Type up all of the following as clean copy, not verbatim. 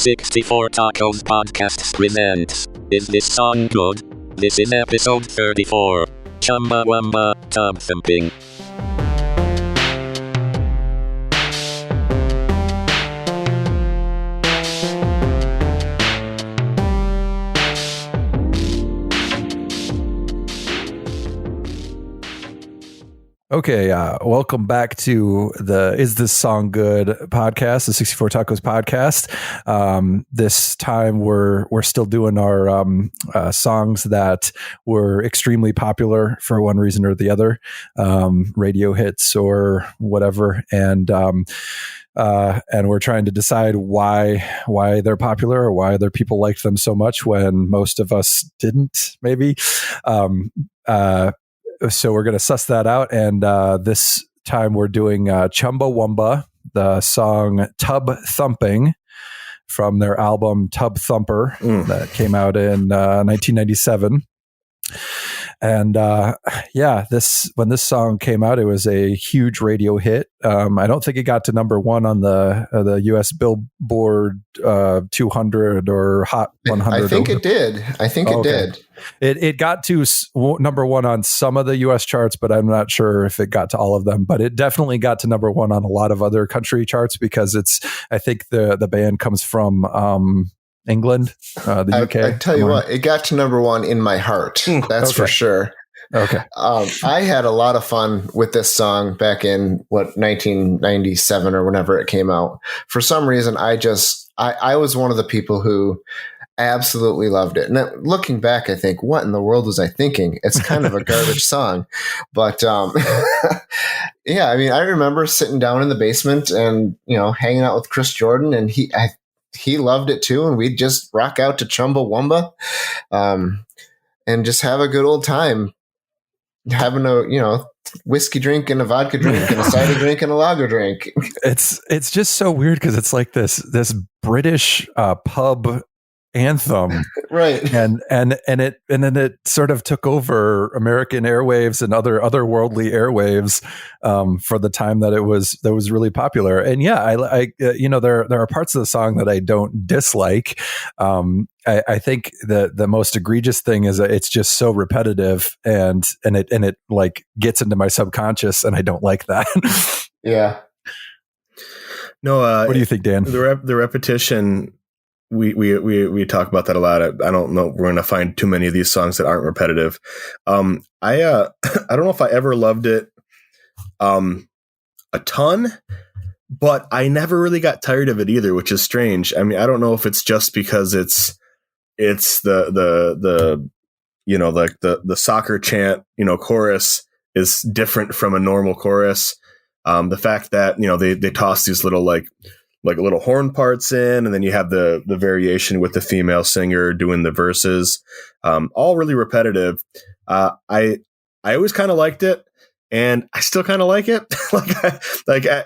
64 Tacos Podcasts presents Is This Song Good? This is episode 34. Chumbawamba, Tubthumping. Okay, welcome back to the Is This Song Good podcast, the 64 Tacos podcast. This time we're still doing our songs that were extremely popular for one reason or the other, radio hits or whatever, and we're trying to decide why they're popular or why other people liked them so much when most of us didn't, maybe. So we're going to suss that out. And this time we're doing Chumbawamba, the song Tubthumping from their album Tub Thumper that came out in 1997. And when this song came out, it was a huge radio hit. I don't think it got to number one on the U.S. Billboard 200 or Hot 100. I think it did. It did. It got to number one on some of the U.S. charts, but I'm not sure if it got to all of them. But it definitely got to number one on a lot of other country charts because I think the band comes from England, the UK. I tell you what, it got to number one in my heart. That's for sure. Okay. I had a lot of fun with this song back in 1997 or whenever it came out. For some reason, I was one of the people who absolutely loved it. And looking back, I think, what in the world was I thinking? It's kind of a garbage song. But yeah, I mean, I remember sitting down in the basement and, hanging out with Chris Jordan, and he loved it too. And we'd just rock out to Chumbawamba and just have a good old time having a, whiskey drink and a vodka drink and a cider drink and a lager drink. It's just so weird because it's like this British pub anthem, right? And then it sort of took over American airwaves and other worldly airwaves for the time that it was really popular. And yeah, I there are parts of the song that I don't dislike. I think the most egregious thing is that it's just so repetitive and it like gets into my subconscious, and I don't like that. Yeah. No. What do you think, Dan? The repetition. We talk about that a lot. I don't know. We're going to find too many of these songs that aren't repetitive. I don't know if I ever loved it a ton, but I never really got tired of it either, which is strange. I mean, I don't know if it's just because it's the soccer chant, chorus is different from a normal chorus. The fact that, they toss these little like little horn parts in, and then you have the variation with the female singer doing the verses, all really repetitive. I always kind of liked it, and I still kind of like it.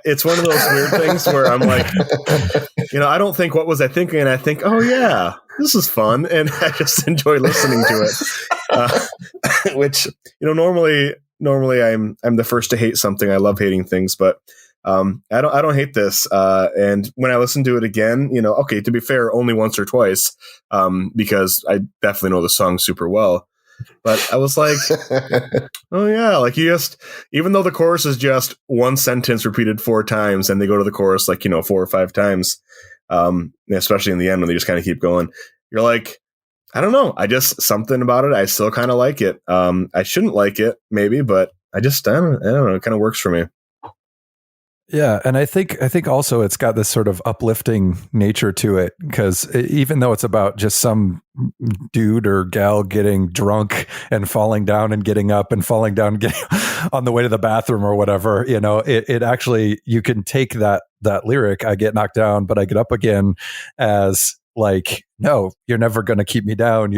It's one of those weird things where I'm like, I don't think what was I thinking, and I think, oh yeah, this is fun, and I just enjoy listening to it. Which normally I'm the first to hate something. I love hating things, but I don't hate this. And when I listen to it again, okay, to be fair, only once or twice, because I definitely know the song super well. But I was like, oh yeah, like even though the chorus is just one sentence repeated 4 times, and they go to the chorus 4 or 5 times, especially in the end when they just kind of keep going, you're like, I don't know, something about it, I still kind of like it. I shouldn't like it maybe, but I don't know, it kind of works for me. Yeah, and I think also it's got this sort of uplifting nature to it, because even though it's about just some dude or gal getting drunk and falling down and getting up and falling down and getting on the way to the bathroom or whatever, it actually, you can take that lyric, I get knocked down but I get up again, as like, no, you're never going to keep me down.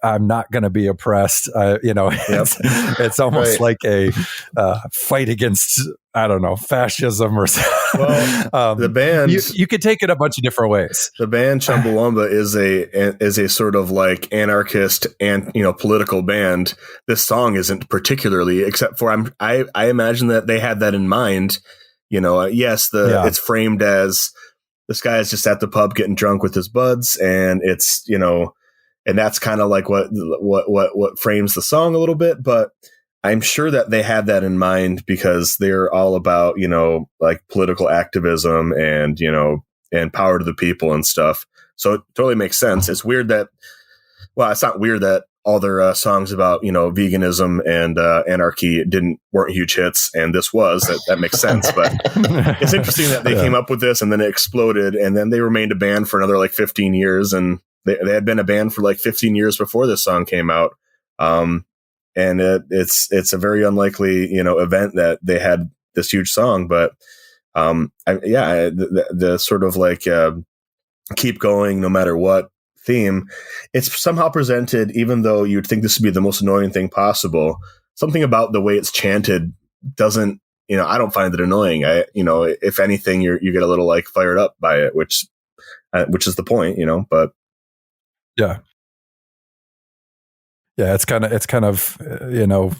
I'm not going to be oppressed. It's almost like a fight against, I don't know, fascism or something. Well, the band, you could take it a bunch of different ways. The band Chumbawamba is a sort of like anarchist and political band. This song isn't particularly, except for I imagine that they had that in mind. It's framed as this guy is just at the pub getting drunk with his buds, and it's, you know, and that's kind of like what frames the song a little bit. But I'm sure that they had that in mind because they're all about, you know, like political activism and, you know, and power to the people and stuff. So it totally makes sense. It's weird that, well, it's not weird that all their songs about, you know, veganism and anarchy weren't huge hits, and this was. That makes sense. But it's interesting that they came up with this, and then it exploded, and then they remained a band for another like 15 years, and they had been a band for like 15 years before this song came out. And it's a very unlikely, you know, event that they had this huge song, but the sort of like keep going no matter what theme, it's somehow presented, even though you'd think this would be the most annoying thing possible. Something about the way it's chanted doesn't, you know, I don't find it annoying. You know, if anything, you get a little like fired up by it, which is the point, you know. But yeah, it's kind of you know,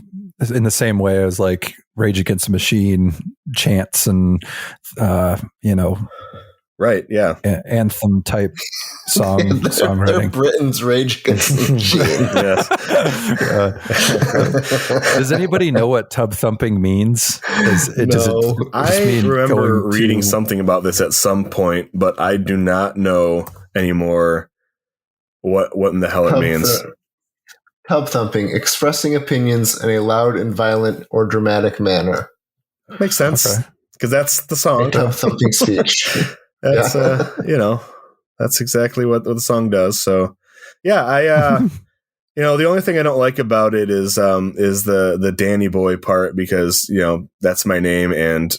in the same way as like Rage Against the Machine chants and you know. Right, yeah. Anthem type songwriting. They're Britain's Rage Against the Machine. Yes. Does anybody know what tub thumping means? I remember reading something about this at some point, but I do not know anymore what in the hell it means. Tub thumping, expressing opinions in a loud and violent or dramatic manner. Makes sense, because that's the song. Tub thumping speech. That's you know, that's exactly what the song does. So yeah, I you know, the only thing I don't like about it is the Danny Boy part, because, you know, that's my name, and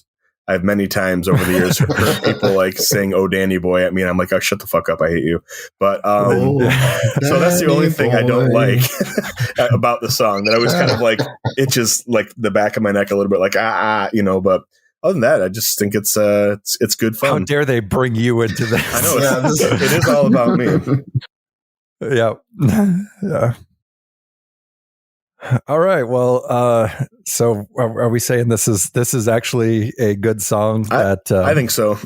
I've many times over the years heard people like saying "Oh Danny Boy" at me, and I'm like, "Oh, shut the fuck up, I hate you." But so that's the only thing I don't like about the song. That I was kind of like, it just like the back of my neck a little bit, like you know, but. Other than that, I just think it's good fun. How dare they bring you into this? I know it is all about me. Yeah. All right. Well, so are we saying this is actually a good song? I think so.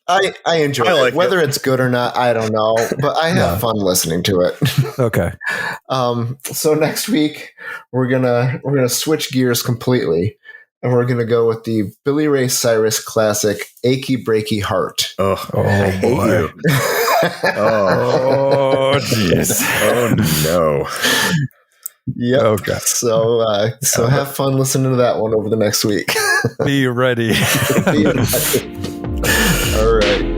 I enjoy it. Whether it's good or not, I don't know, but I have fun listening to it. Okay. So next week we're gonna switch gears completely. And we're going to go with the Billy Ray Cyrus classic, Achy Breaky Heart. Oh boy. Oh, jeez. Oh, no. Yep. Okay. So have fun listening to that one over the next week. Be ready. Be ready. All right.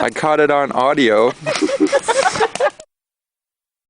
I caught it on audio.